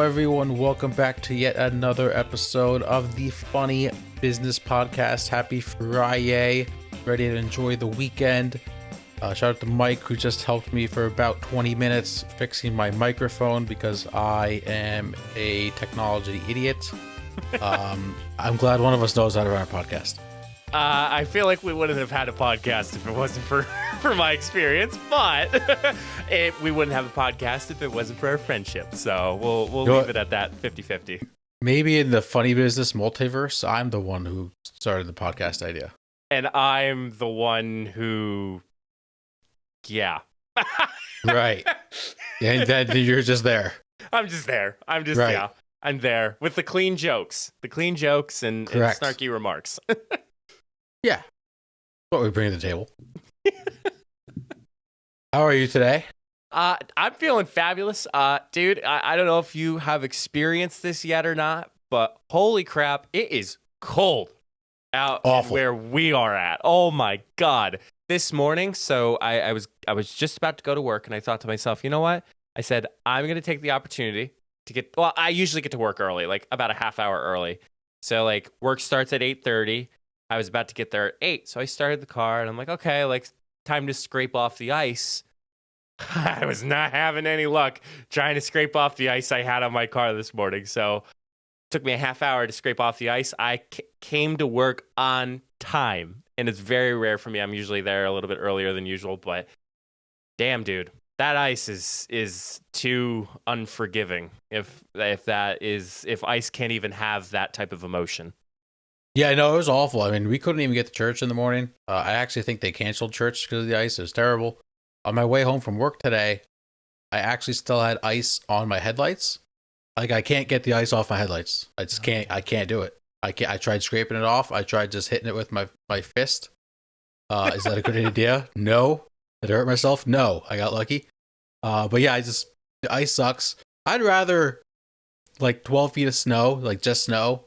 everyone. Welcome back to yet another episode of the Funny Business Podcast. Happy Friday. Ready to enjoy the weekend. Shout out to Mike, who just helped me for about 20 minutes fixing my microphone because I am a technology idiot. I'm glad one of us knows how to run a podcast. I feel like we wouldn't have had a podcast if it wasn't for my experience, but we wouldn't have a podcast if it wasn't for our friendship. So we'll leave it at that 50-50. Maybe in the funny business multiverse, I'm the one who started the podcast idea. And I'm the one who, yeah. Right. And then you're just there. I'm just there. I'm there with the clean jokes. And snarky remarks. Yeah. What we bring to the table. How are you today? I'm feeling fabulous. Dude, I don't know if you have experienced this yet or not, but holy crap, it is cold out where we are at. Oh my God. This morning, so I was just about to go to work and I thought to myself, you know what? I said, I'm going to take the opportunity to I usually get to work early, like about a half hour early. So like work starts at 8:30. I was about to get there at 8. So I started the car and I'm like, okay, like time to scrape off the ice. I was not having any luck trying to scrape off the ice I had on my car this morning. So it took me a half hour to scrape off the ice. I came to work on time, and it's very rare for me. I'm usually there a little bit earlier than usual, but damn, dude, that ice is too unforgiving. If ice can't even have that type of emotion. Yeah, no, it was awful. I mean, we couldn't even get to church in the morning. I actually think they canceled church because of the ice. It was terrible. On my way home from work today, I actually still had ice on my headlights. Like, I can't get the ice off my headlights. I just can't. I can't do it. I tried scraping it off. I tried just hitting it with my fist. Is that a good idea? No. Did I hurt myself? No. I got lucky. But yeah, the ice sucks. I'd rather like 12 feet of snow, like just snow,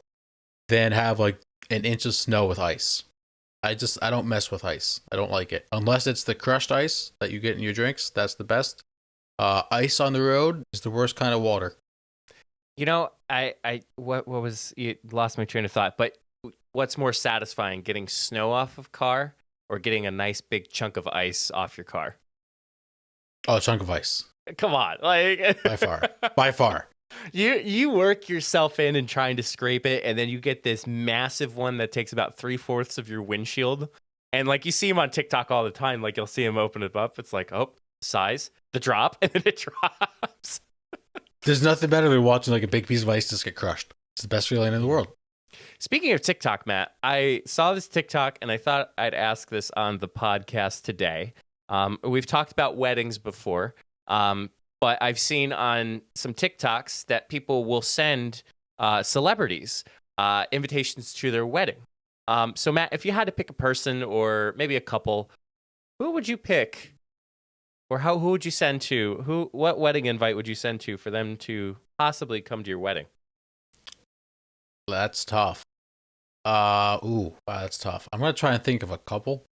than have like an inch of snow with ice. I don't mess with ice. I don't like it. Unless it's the crushed ice that you get in your drinks. That's the best. Ice on the road is the worst kind of water. You know, what was, you lost my train of thought, but what's more satisfying, getting snow off of car or getting a nice big chunk of ice off your car? Oh, a chunk of ice. Come on. Like By far. You work yourself in and trying to scrape it, and then you get this massive one that takes about 3/4 of your windshield. And like you see him on TikTok all the time, like you'll see him open it up. It's like, oh, size, the drop, and then it drops. There's nothing better than watching like a big piece of ice just get crushed. It's the best feeling in the world. Speaking of TikTok, Matt, I saw this TikTok and I thought I'd ask this on the podcast today. We've talked about weddings before. But I've seen on some TikToks that people will send celebrities invitations to their wedding. So, Matt, if you had to pick a person or maybe a couple, who would you pick? Or who would you send to? What wedding invite would you send to for them to possibly come to your wedding? That's tough. That's tough. I'm going to try and think of a couple.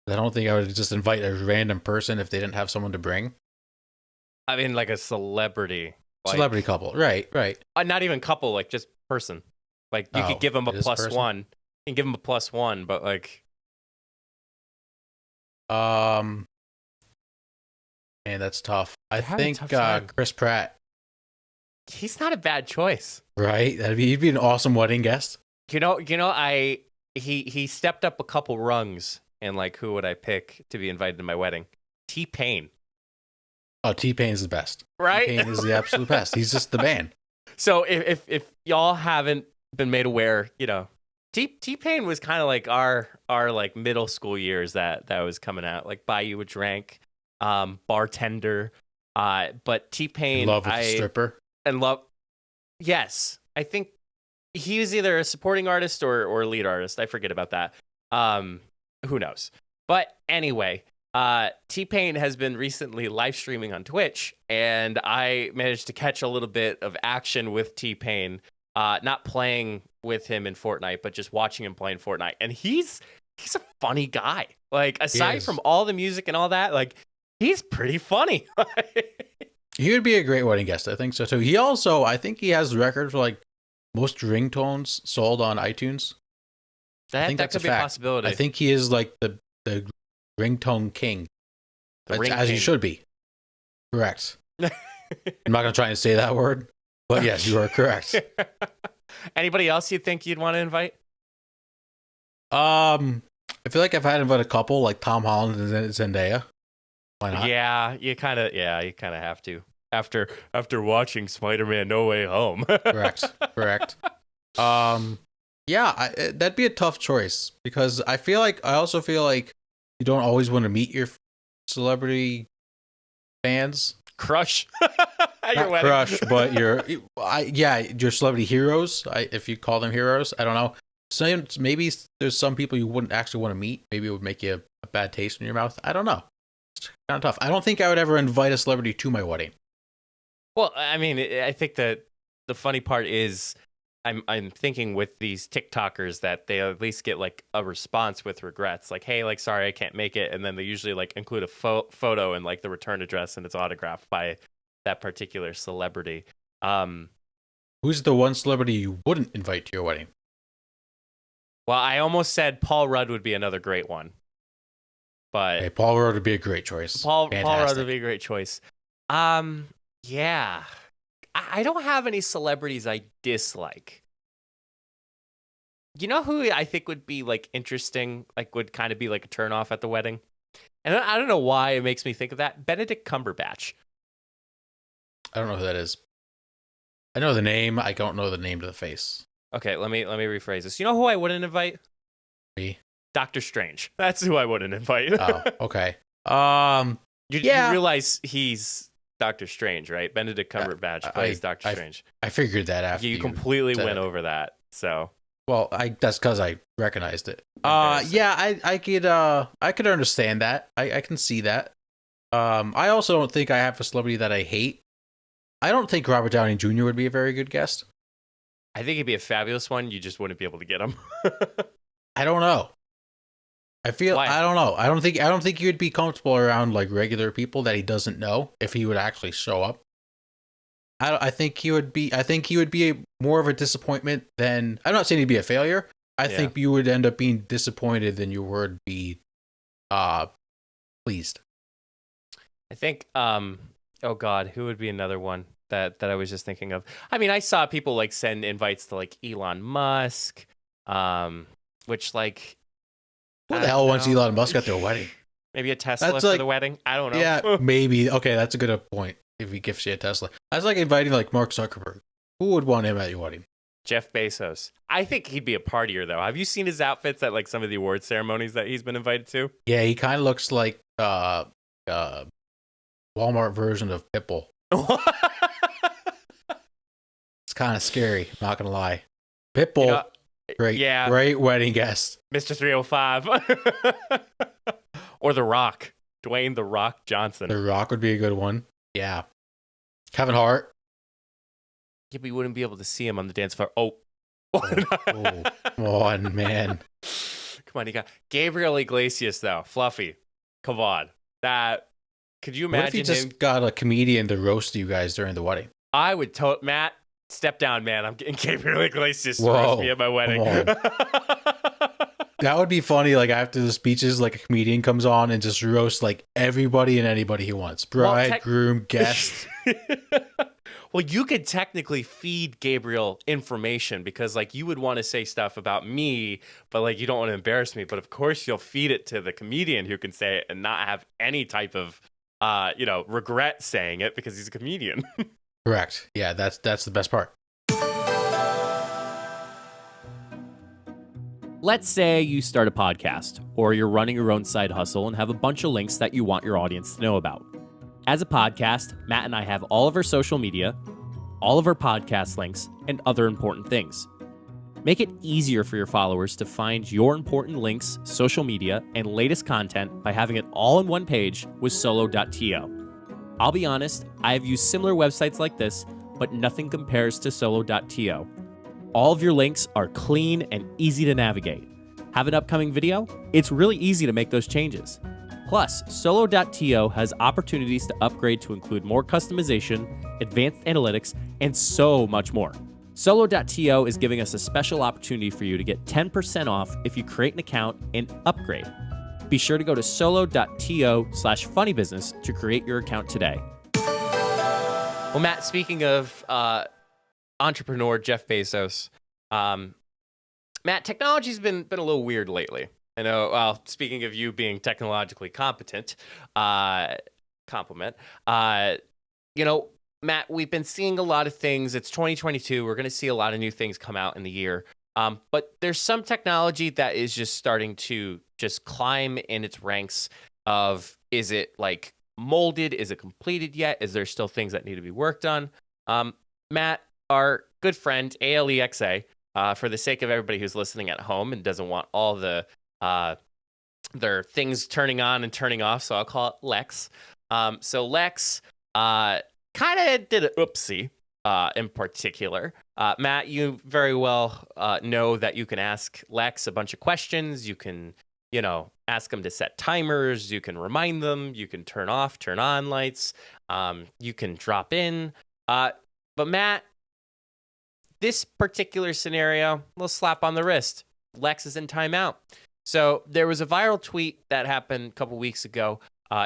I don't think I would just invite a random person if they didn't have someone to bring. I mean, like a celebrity. Celebrity couple. Right. Not even couple, like just person. Like you could give them a +1. You can give them a +1, but like. Man, that's tough. I think Chris Pratt. He's not a bad choice. Right? He'd be an awesome wedding guest. You know, he stepped up a couple rungs, and like, who would I pick to be invited to my wedding? T-Pain. Oh, T-Pain is the best. Right? T-Pain is the absolute best. He's just the man. So if y'all haven't been made aware, you know, T-Pain was kind of like our like middle school years that was coming out, like Buy You a Drink, Bartender, but T-Pain, Love with the stripper. And love. Yes, I think he was either a supporting artist or lead artist. I forget about that. Who knows? But anyway, T-Pain has been recently live streaming on Twitch, and I managed to catch a little bit of action with T-Pain, not playing with him in Fortnite, but just watching him playing Fortnite. And he's a funny guy. Like, aside from all the music and all that, like, he's pretty funny. He would be a great wedding guest. I think so too. He also, I think he has the record for like most ringtones sold on iTunes. I think that that's could be a possibility. I think he is like the ringtone king, as he should be. Correct. I'm not gonna try and say that word, but yes, you are correct. Anybody else you think you'd want to invite? I feel like I've had to invite a couple, like Tom Holland and Zendaya. Why not? Yeah, you kind of have to. After watching Spider-Man No Way Home. Correct. Yeah, that'd be a tough choice because I also feel like you don't always want to meet your celebrity fans. Crush. At your wedding. Crush, but your celebrity heroes. If you call them heroes, I don't know. Maybe there's some people you wouldn't actually want to meet. Maybe it would make you a bad taste in your mouth. I don't know. It's kind of tough. I don't think I would ever invite a celebrity to my wedding. Well, I mean, I think that the funny part is I'm thinking with these TikTokers that they at least get like a response with regrets, like, hey, like, sorry, I can't make it. And then they usually like include a photo and like the return address and it's autographed by that particular celebrity. Who's the one celebrity you wouldn't invite to your wedding? Well, I almost said Paul Rudd would be another great one. But hey, Paul Rudd would be a great choice. Paul Rudd would be a great choice. Yeah. I don't have any celebrities I dislike. You know who I think would be like interesting, like would kind of be like a turnoff at the wedding? And I don't know why it makes me think of that. Benedict Cumberbatch. I don't know who that is. I know the name. I don't know the name to the face. Okay, let me rephrase this. You know who I wouldn't invite? Me. Doctor Strange. That's who I wouldn't invite. Oh, okay. You realize he's Doctor Strange, right? Benedict Cumberbatch plays Doctor Strange. I figured that after you completely went over that. So, well, that's because I recognized it. Yeah, I could understand that. I can see that. I also don't think I have a celebrity that I hate. I don't think Robert Downey Jr. would be a very good guest. I think he'd be a fabulous one. You just wouldn't be able to get him. I don't know. I don't know. I don't think he would be comfortable around like regular people that he doesn't know if he would actually show up. I think he would be more of a disappointment than, I'm not saying he'd be a failure. I think you would end up being disappointed than you would be pleased. I think oh God, who would be another one that I was just thinking of? I mean, I saw people like send invites to like Elon Musk, which like, who the hell wants Elon Musk at their wedding? Maybe a Tesla for the wedding? I don't know. Yeah, maybe. Okay, that's a good point. If he gives you a Tesla. That's like inviting like Mark Zuckerberg. Who would want him at your wedding? Jeff Bezos. I think he'd be a partier though. Have you seen his outfits at like some of the award ceremonies that he's been invited to? Yeah, he kind of looks like Walmart version of Pitbull. It's kind of scary, not gonna lie. Pitbull, great wedding guest. Mr. 305. Or The Rock. Dwayne The Rock Johnson. The Rock would be a good one. Yeah. Kevin Hart. Yeah, but you wouldn't be able to see him on the dance floor. Oh, come on, man. Come on, you got Gabriel Iglesias though. Fluffy. Come on. Could you imagine what if you just got a comedian to roast you guys during the wedding? I would Matt, step down, man. I'm getting Gabriel Iglesias to roast me at my wedding. That would be funny. Like after the speeches, like a comedian comes on and just roasts like everybody and anybody he wants. Bride, groom, guest. Well, you could technically feed Gabriel information because like you would want to say stuff about me, but like you don't want to embarrass me. But of course you'll feed it to the comedian who can say it and not have any type of regret saying it because he's a comedian. Correct. Yeah, that's the best part. Let's say you start a podcast or you're running your own side hustle and have a bunch of links that you want your audience to know about. As a podcast, Matt and I have all of our social media, all of our podcast links, and other important things. Make it easier for your followers to find your important links, social media, and latest content by having it all in one page with solo.to. I'll be honest, I have used similar websites like this, but nothing compares to solo.to. All of your links are clean and easy to navigate. Have an upcoming video? It's really easy to make those changes. Plus, Solo.to has opportunities to upgrade to include more customization, advanced analytics, and so much more. Solo.to is giving us a special opportunity for you to get 10% off if you create an account and upgrade. Be sure to go to solo.to/funnybusiness to create your account today. Well, Matt, speaking of entrepreneur Jeff Bezos, Matt, technology's been a little weird lately. I know, well, speaking of you being technologically competent, compliment, Matt, we've been seeing a lot of things. It's 2022. We're going to see a lot of new things come out in the year. But there's some technology that is just starting to just climb in its ranks of, is it like molded? Is it completed yet? Is there still things that need to be worked on? Matt, our good friend, ALEXA, for the sake of everybody who's listening at home and doesn't want all the their things turning on and turning off, so I'll call it Lex. So Lex kind of did an oopsie in particular. Matt, you very well know that you can ask Lex a bunch of questions. You can, ask them to set timers. You can remind them. You can turn off, turn on lights. You can drop in. But Matt, this particular scenario, a little slap on the wrist. Lex is in timeout. So there was a viral tweet that happened a couple weeks ago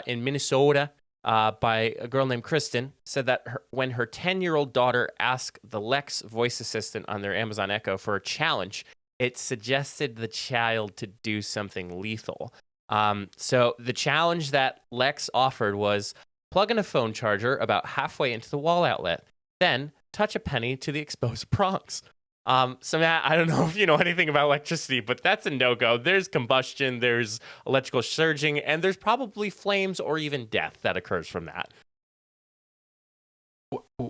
in Minnesota by a girl named Kristen, said that when her 10-year-old daughter asked the Lex voice assistant on their Amazon Echo for a challenge, it suggested the child to do something lethal. So the challenge that Lex offered was plug in a phone charger about halfway into the wall outlet, then touch a penny to the exposed prongs. So Matt, I don't know if you know anything about electricity, but that's a no-go. There's combustion, there's electrical surging, and there's probably flames or even death that occurs from that.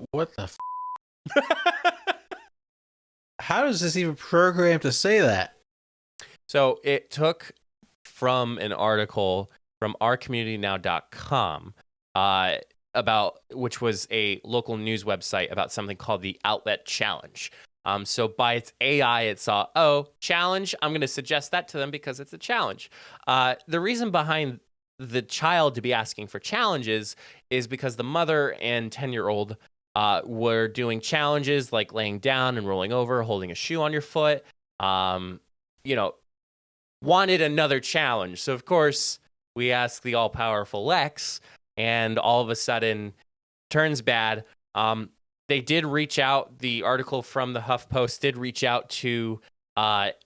What the How does this even program to say that? So it took from an article from ourcommunitynow.com about, which was a local news website about something called the Outlet Challenge. So by its AI, it saw, challenge, I'm going to suggest that to them because it's a challenge. The reason behind the child to be asking for challenges is because the mother and 10-year-old were doing challenges like laying down and rolling over, holding a shoe on your foot, wanted another challenge. So, of course, we asked the all-powerful Lex, and all of a sudden, turns bad. They did reach out. The article from the HuffPost did reach out to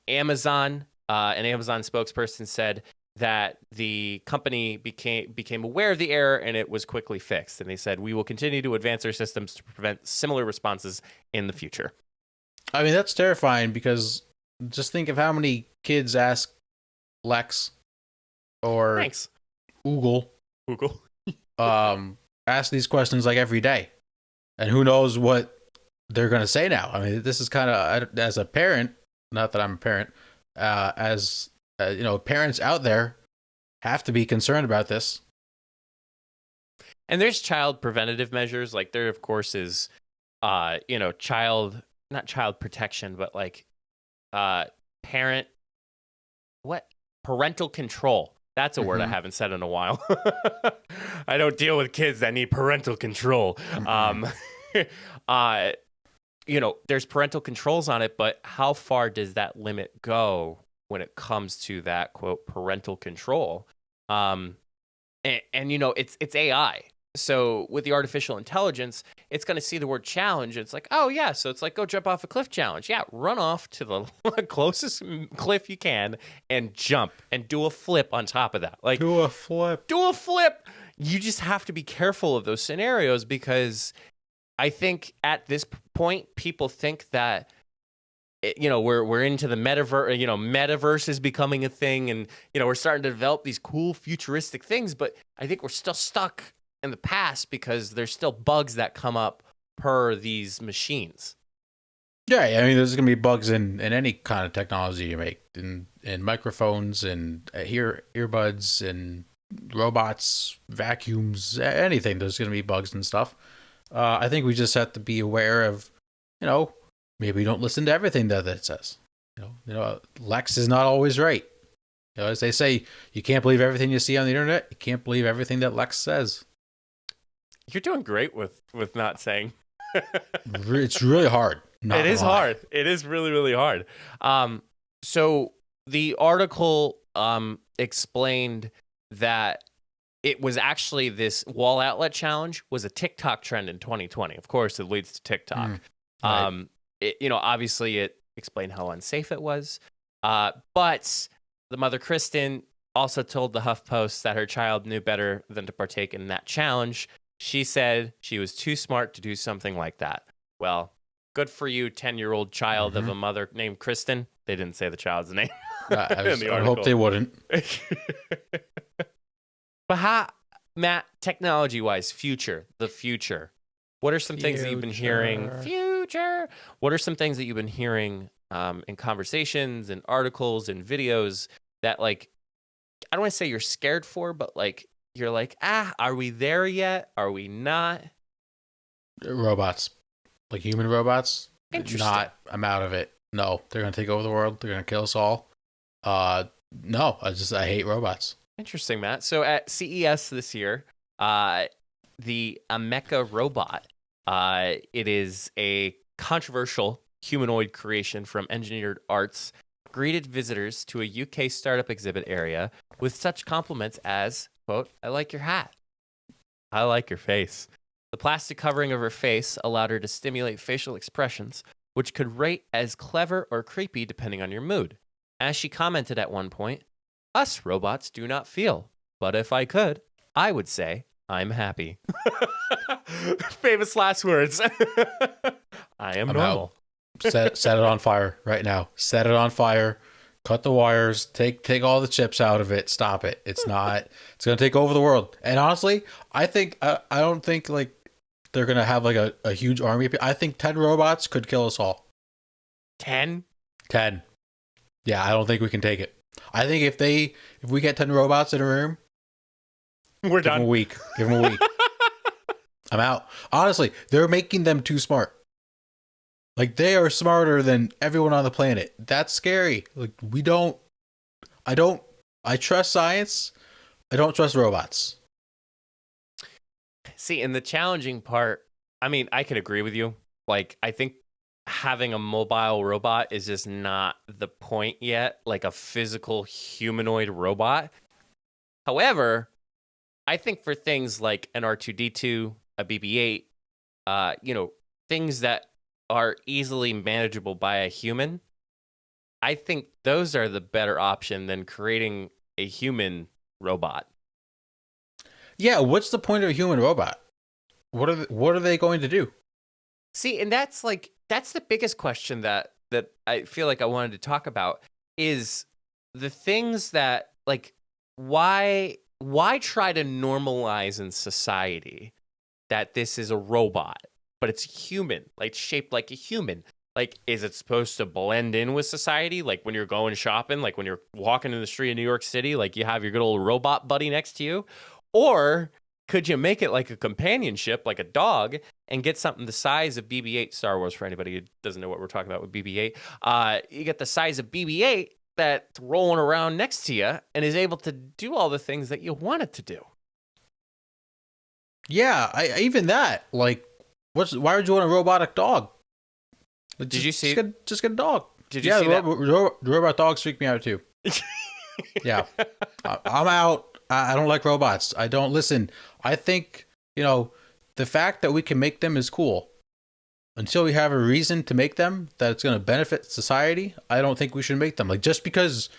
Amazon. An Amazon spokesperson said that the company became aware of the error and it was quickly fixed. And they said, we will continue to advance our systems to prevent similar responses in the future. I mean, that's terrifying because just think of how many kids ask Lex or Thanks. Google ask these questions like every day. And who knows what they're going to say now. I mean, this is kind of, as a parent, not that I'm a parent, parents out there have to be concerned about this. And there's child preventative measures. Like there, of course, is, not child protection, but like parental control. That's a word I haven't said in a while. I don't deal with kids that need parental control. There's parental controls on it, but how far does that limit go when it comes to that, quote, parental control? It's AI. So with the artificial intelligence, it's going to see the word challenge. It's like, oh, yeah. So it's like, go jump off a cliff challenge. Yeah, run off to the closest cliff you can and jump and do a flip on top of that. Like, Do a flip. You just have to be careful of those scenarios because I think at this point, people think that, we're into the metaverse, metaverse is becoming a thing and, we're starting to develop these cool futuristic things. But I think we're still stuck in the past because there's still bugs that come up per these machines. Yeah, I mean, there's going to be bugs in any kind of technology you make, in microphones and earbuds and robots, vacuums, anything. There's going to be bugs and stuff. I think we just have to be aware of, maybe don't listen to everything that it says. Lex is not always right. You know, as they say, you can't believe everything you see on the internet. You can't believe everything that Lex says. You're doing great with not saying. It's really hard. It is hard. It is really, really hard. So the article explained that it was actually this wall outlet challenge was a TikTok trend in 2020. Of course, it leads to TikTok. Right. Obviously it explained how unsafe it was. But the mother, Kristen, also told the HuffPost that her child knew better than to partake in that challenge. She said she was too smart to do something like that. Well, good for you, 10-year-old child of a mother named Kristen. They didn't say the child's name. I hope they wouldn't. But how, Matt, technology-wise, the future. What are some things that you've been hearing? Future. What are some things that you've been hearing in conversations and articles and videos that, like, I don't want to say you're scared for, but like you're like, are we there yet? Are we not? Robots, like human robots. Interesting. I'm out of it. No, they're gonna take over the world. They're gonna kill us all. No, I hate robots. Interesting, Matt. So at CES this year, the Mecha robot, it is a controversial humanoid creation from Engineered Arts, greeted visitors to a UK startup exhibit area with such compliments as, quote, "I like your hat. I like your face." The plastic covering of her face allowed her to stimulate facial expressions, which could rate as clever or creepy depending on your mood. As she commented at one point, "Us robots do not feel, but if I could, I would say I'm happy." Famous last words. I am normal. Set it on fire right now. Set it on fire. Cut the wires. Take all the chips out of it. Stop it. It's gonna take over the world. And honestly, I don't think like they're gonna have like a huge army. I think 10 robots could kill us all. 10? 10. Yeah, I don't think we can take it. I think if we get 10 robots in a room, we're done. Give them a week. I'm out. Honestly, they're making them too smart. Like, they are smarter than everyone on the planet. That's scary. Like, I trust science. I don't trust robots. See, and the challenging part, I mean, I can agree with you. Like, I think having a mobile robot is just not the point yet, like a physical humanoid robot. However, I think for things like an R2-D2, a BB-8, things that are easily manageable by a human, I think those are the better option than creating a human robot. Yeah, what's the point of a human robot? What are they going to do? See, and that's the biggest question that I feel like I wanted to talk about is the things that, like, why try to normalize in society that this is a robot, but it's human, like shaped like a human. Like, is it supposed to blend in with society? Like when you're going shopping, like when you're walking in the street in New York City, like you have your good old robot buddy next to you? Or could you make it like a companionship, like a dog, and get something the size of BB-8, Star Wars, for anybody who doesn't know what we're talking about with BB-8? You get the size of BB-8 that's rolling around next to you and is able to do all the things that you want it to do. Yeah, even that. Like, why would you want a robotic dog? Like, Did you see? Just get a dog. Did you see that? The robot dogs freak me out too. Yeah, I'm out. I don't like robots. I don't listen. I think, the fact that we can make them is cool. Until we have a reason to make them that it's going to benefit society, I don't think we should make them. Like, just because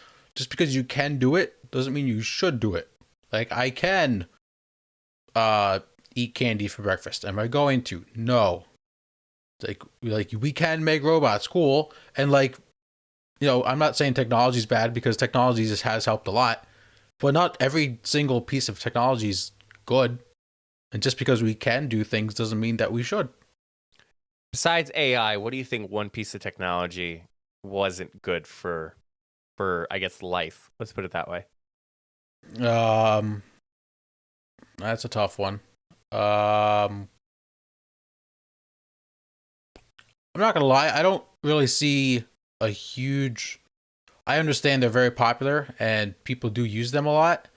you can do it doesn't mean you should do it. Like, I can eat candy for breakfast. Am I going to? No. Like we can make robots, cool. And I'm not saying technology is bad, because technology just has helped a lot, but not every single piece of technology is good. And just because we can do things doesn't mean that we should. Besides AI, what do you think one piece of technology wasn't good for I guess life? Let's put it that way. That's a tough one. I'm not gonna lie, I don't really see a huge. I understand they're very popular and people do use them a lot.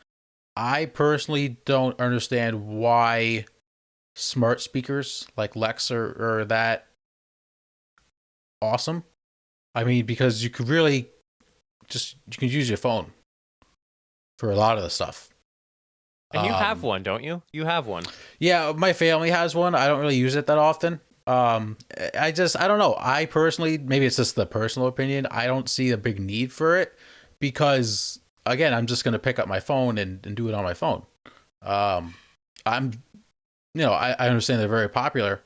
I personally don't understand why smart speakers like Lex are that awesome. I mean, because you could really you can use your phone for a lot of the stuff. And you have one, don't you? You have one. Yeah, my family has one. I don't really use it that often. I don't know. I personally, maybe it's just the personal opinion, I don't see a big need for it because, again, I'm just going to pick up my phone and do it on my phone. I'm, I understand they're very popular,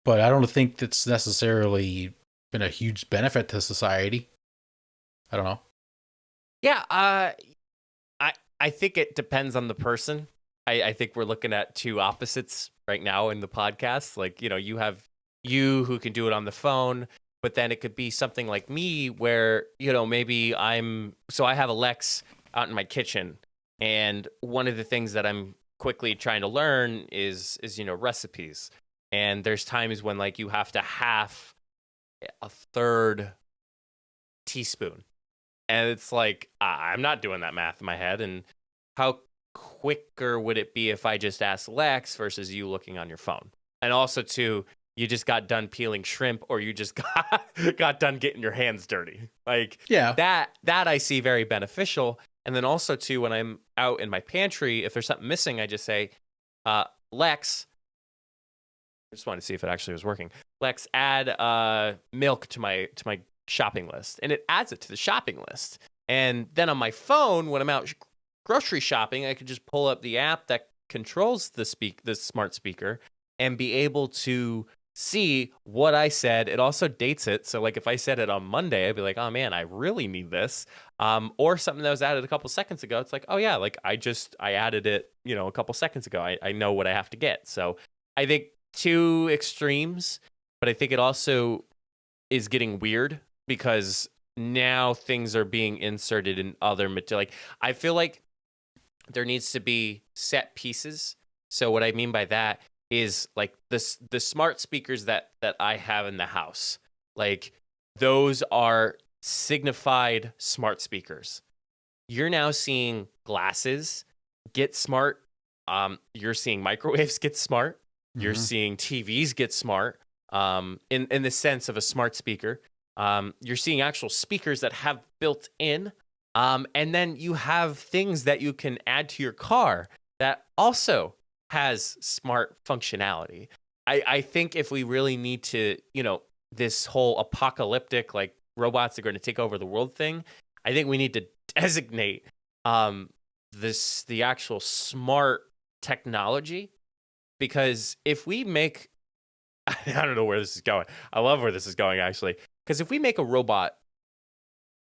but I don't think that's necessarily been a huge benefit to society. I don't know. Yeah, I think it depends on the person. I think we're looking at two opposites right now in the podcast. Like, you have you who can do it on the phone, but then it could be something like me where, maybe I have a Lex out in my kitchen. And one of the things that I'm quickly trying to learn is recipes. And there's times when like you have to half a third teaspoon. And it's like, I'm not doing that math in my head. And how quicker would it be if I just asked Lex versus you looking on your phone? And also, too, you just got done peeling shrimp or you just got done getting your hands dirty. Like, yeah, that I see very beneficial. And then also, too, when I'm out in my pantry, if there's something missing, I just say, Lex, I just wanted to see if it actually was working. Lex, add milk to my shopping list, and it adds it to the shopping list. And then on my phone, when I'm out grocery shopping, I could just pull up the app that controls the smart speaker and be able to see what I said. It also dates it. So like if I said it on Monday, I'd be like, oh man, I really need this. Or something that was added a couple seconds ago. It's like, oh yeah, like I added it, a couple seconds ago. I know what I have to get. So I think two extremes, but I think it also is getting weird because now things are being inserted in other material. Like I feel like there needs to be set pieces. So what I mean by that is like the smart speakers that I have in the house. Like those are signified smart speakers. You're now seeing glasses get smart. You're seeing microwaves get smart. You're seeing TVs get smart. In the sense of a smart speaker. You're seeing actual speakers that have built in. And then you have things that you can add to your car that also has smart functionality. I think if we really need to, this whole apocalyptic, like robots are going to take over the world thing, I think we need to designate the actual smart technology. Because if we make, I don't know where this is going. I love where this is going, actually. Because if we make a robot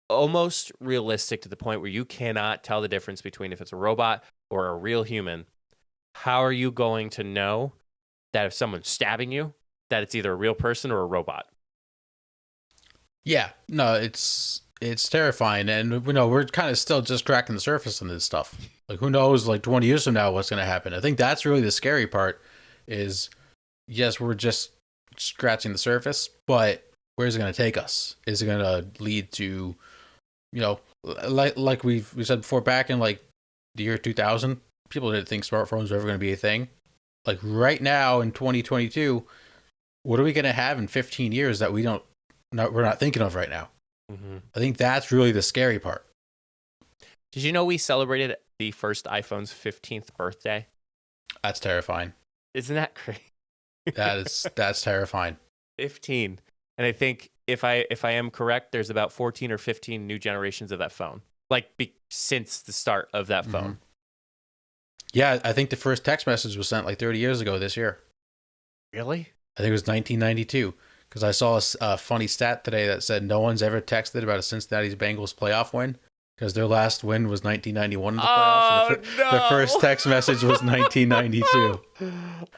almost realistic to the point where you cannot tell the difference between if it's a robot or a real human, how are you going to know that if someone's stabbing you, that it's either a real person or a robot? Yeah, no, it's terrifying. And, we're kind of still just cracking the surface on this stuff. Like, who knows, like 20 years from now, what's going to happen? I think that's really the scary part is, yes, we're just scratching the surface, but where's it going to take us? Is it going to lead to, like we said before, back in like the year 2000, people didn't think smartphones were ever going to be a thing. Like right now in 2022, what are we going to have in 15 years that we're not thinking of right now? I think that's really the scary part. Did you know we celebrated the first iPhone's 15th birthday? That's terrifying. Isn't that crazy? That's terrifying. 15. And I think if I am correct, there's about 14 or 15 new generations of that phone. Like since the start of that phone. Yeah, I think the first text message was sent like 30 years ago this year. Really? I think it was 1992 because I saw a funny stat today that said no one's ever texted about a Cincinnati Bengals playoff win because their last win was 1991 in the playoffs. No. The first text message was 1992.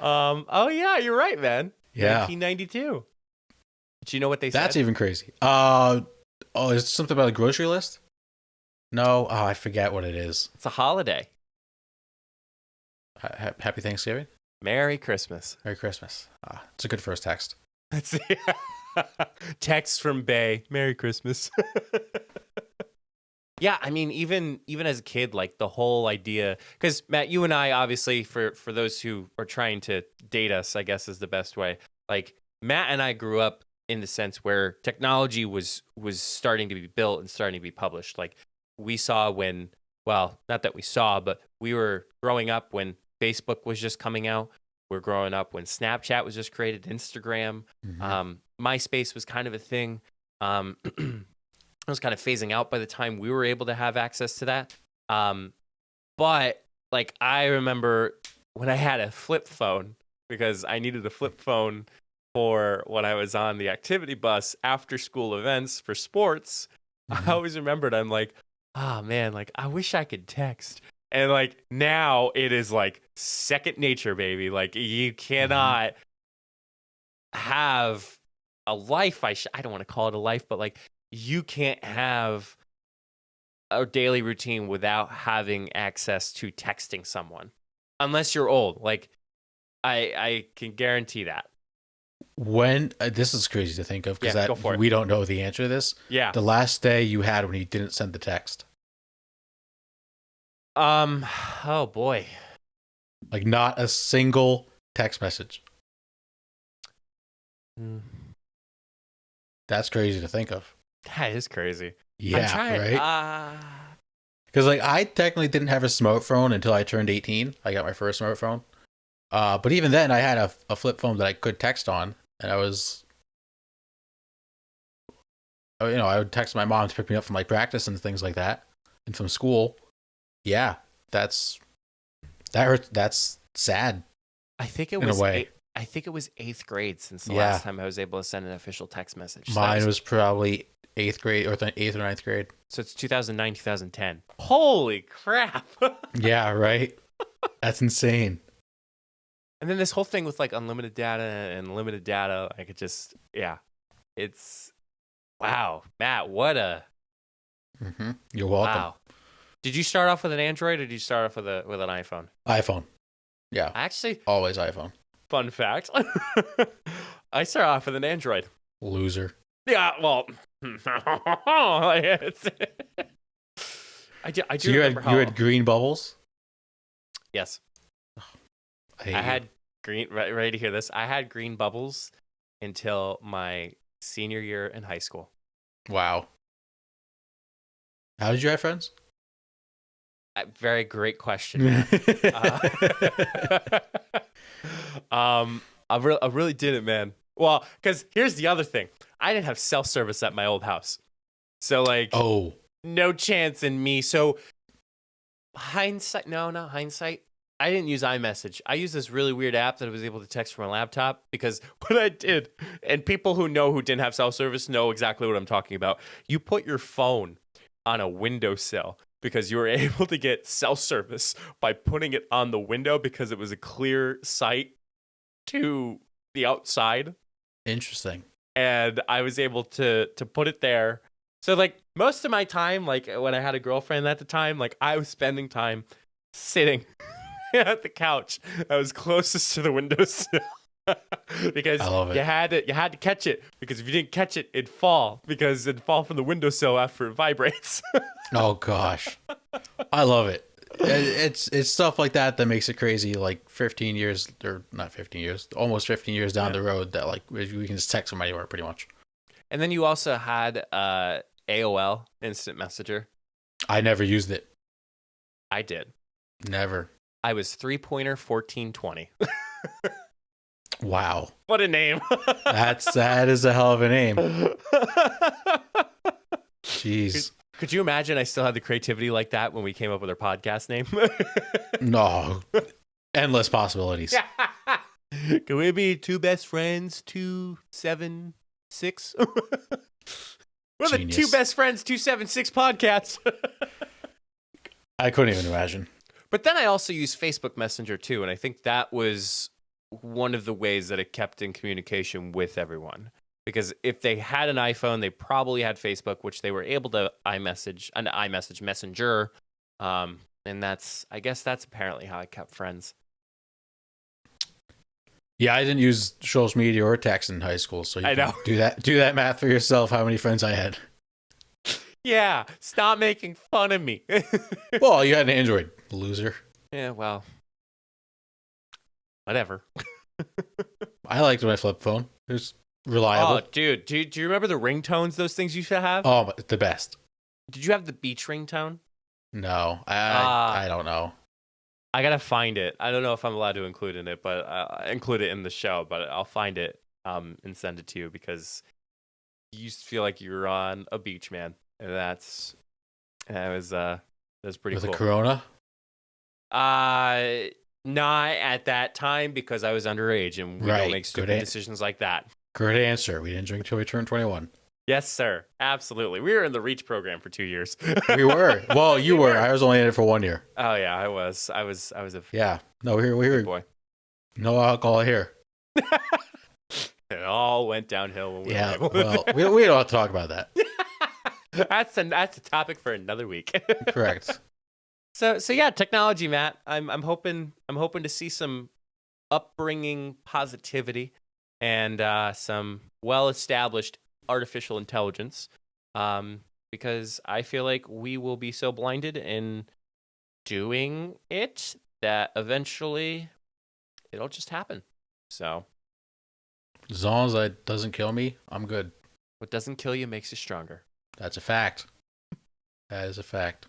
Oh yeah, you're right, man. Yeah. 1992. Do you know what they said? That's even crazy. Is it something about a grocery list? No, I forget what it is. It's a holiday. Happy Thanksgiving. Merry Christmas. Merry Christmas. It's a good first text. Text from Bay. Merry Christmas. Yeah, I mean, even as a kid, like the whole idea, because Matt, you and I, obviously, for those who are trying to date us, I guess is the best way. Like Matt and I grew up in the sense where technology was starting to be built and starting to be published. Like we saw when, well, not that we saw, but we were growing up when Facebook was just coming out. We're growing up when Snapchat was just created, Instagram, MySpace was kind of a thing. It was kind of phasing out by the time we were able to have access to that. But like I remember when I had a flip phone, because I needed a flip phone for when I was on the activity bus after school events for sports. I always remembered, I'm like, oh man, like I wish I could text. And like now it is like second nature, baby. Like you cannot have a life. I don't want to call it a life, but like you can't have a daily routine without having access to texting someone, unless you're old. Like I can guarantee that. When this is crazy to think of, because we don't know the answer to this. Yeah. The last day you had when you didn't send the text. Oh boy. Like not a single text message. That's crazy to think of. That is crazy. Yeah, right? Because like I technically didn't have a smartphone until I turned 18. I got my first smartphone. But even then I had a flip phone that I could text on, and I would text my mom to pick me up from like practice and things like that, and from school. Yeah, that hurts. That's sad. I think it in was a way. I think it was 8th grade since the last time I was able to send an official text message. Mine was probably 8th grade or 8th or 9th grade. So it's 2009, 2010. Holy crap. Yeah, right? That's insane. And then this whole thing with like unlimited data and limited data, I could just, it's, wow. Matt, what a. You're welcome. Wow. Did you start off with an Android or did you start off with an iPhone? iPhone. Yeah. Actually. Always iPhone. Fun fact. I started off with an Android. Loser. Yeah, well. I do so you had green bubbles? Yes. I had green, ready to hear this? I had green bubbles until my senior year in high school. Wow. How did you have friends? Very great question, man. I really didn't, man. Well, because here's the other thing. I didn't have self-service at my old house. So, like, no chance in me. So, hindsight, no, not hindsight. I didn't use iMessage. I used this really weird app that I was able to text from my laptop, because what I did, and people who didn't have self-service know exactly what I'm talking about. You put your phone on a windowsill because you were able to get self-service by putting it on the window because it was a clear sight to the outside. Interesting. And I was able to put it there. So like most of my time, like when I had a girlfriend at the time, like I was spending time sitting at the couch that was closest to the windowsill. Because you had to catch it, because if you didn't catch it, it'd fall, because it'd fall from the windowsill after it vibrates. Oh gosh. I love it. It's stuff like that makes it crazy, like 15 years, or not 15 years, almost 15 years down the road, that like we can just text from anywhere pretty much. And then you also had AOL Instant Messenger. I never used it. I did. Never. I was 3-pointer 1420. Wow. What a name. That is a hell of a name. Jeez. Could you imagine I still had the creativity like that when we came up with our podcast name? No. Endless possibilities. Can we be two best friends, 276? We're Genius. The two best friends, 276 podcasts. I couldn't even imagine. But then I also used Facebook Messenger too, and I think that was one of the ways that it kept in communication with everyone. Because if they had an iPhone, they probably had Facebook, which they were able to iMessage Messenger. And I guess that's apparently how I kept friends. Yeah, I didn't use social media or text in high school, so you I know. do that math for yourself, how many friends I had. Yeah, stop making fun of me. Well, you had an Android, loser. Yeah, well, whatever. I liked my flip phone. It was reliable. Oh, dude, do you remember the ringtones those things used to have? Oh, the best. Did you have the beach ringtone? No, I don't know. I gotta find it. I don't know if I'm allowed to include in it, but include it in the show. But I'll find it and send it to you because you used to feel like you were on a beach, man. And that was pretty With cool. a Corona? Not at that time because I was underage and we don't make stupid decisions like that. Good answer. We didn't drink until we turned 21. Yes, sir. Absolutely. We were in the REACH program for 2 years. We were. Well, you were. I was only in it for 1 year. Oh yeah, I was a Yeah. No, we were boy. No alcohol here. It all went downhill when we were able. Well, we don't have to talk about that. That's a topic for another week. Correct. So yeah, technology, Matt. I'm hoping to see some upbringing positivity and some well-established artificial intelligence, because I feel like we will be so blinded in doing it that eventually it'll just happen. So As long as it doesn't kill me, I'm good. what doesn't kill you makes you stronger. That's a fact. That is a fact.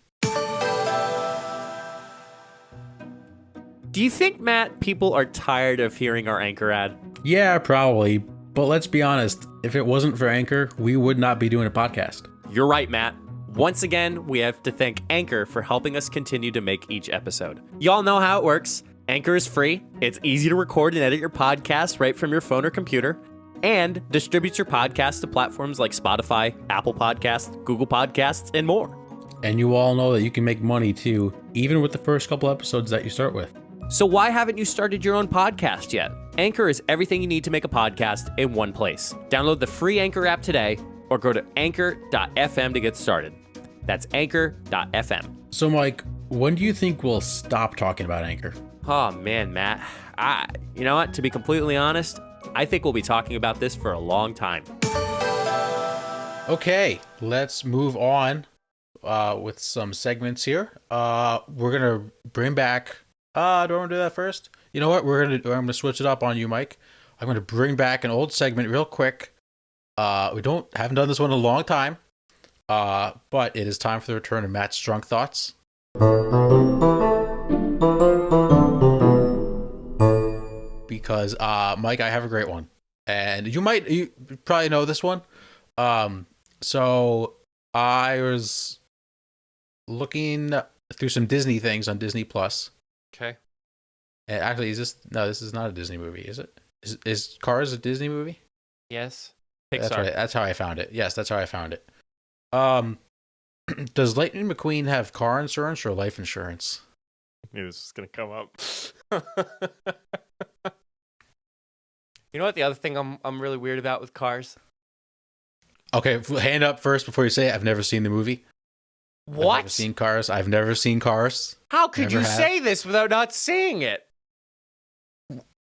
Do you think, Matt, people are tired of hearing our Anchor ad? Yeah, probably. But let's be honest, if it wasn't for Anchor, we would not be doing a podcast. You're right, Matt. Once again, we have to thank Anchor for helping us continue to make each episode. Y'all know how it works. Anchor is free. It's easy to record and edit your podcast right from your phone or computer, and distributes your podcast to platforms like Spotify, Apple Podcasts, Google Podcasts, and more. And you all know that you can make money too, even with the first couple episodes that you start with. So why haven't you started your own podcast yet? Anchor is everything you need to make a podcast in one place. Download the free Anchor app today or go to anchor.fm to get started. That's anchor.fm. So, Mike, when do you think we'll stop talking about Anchor? Oh, man, Matt. You know what? To be completely honest, I think we'll be talking about this for a long time. Okay, let's move on with some segments here. We're going to bring back... do I want to do that first? You know what? I'm gonna switch it up on you, Mike. I'm gonna bring back an old segment real quick. We haven't done this one in a long time. But it is time for the return of Matt's drunk thoughts. Because Mike, I have a great one, and you probably know this one. So I was looking through some Disney things on Disney Plus. Okay. And actually, this is not a Disney movie, is it? Is Cars a Disney movie? Yes. Pixar. That's right. That's how I found it. Yes, that's how I found it. Does Lightning McQueen have car insurance or life insurance? I knew this was gonna come up. You know what? The other thing I'm really weird about with Cars. Okay, hand up first before you say it. I've never seen the movie. What? I've never seen Cars. I've never seen Cars. How could you say this without not seeing it?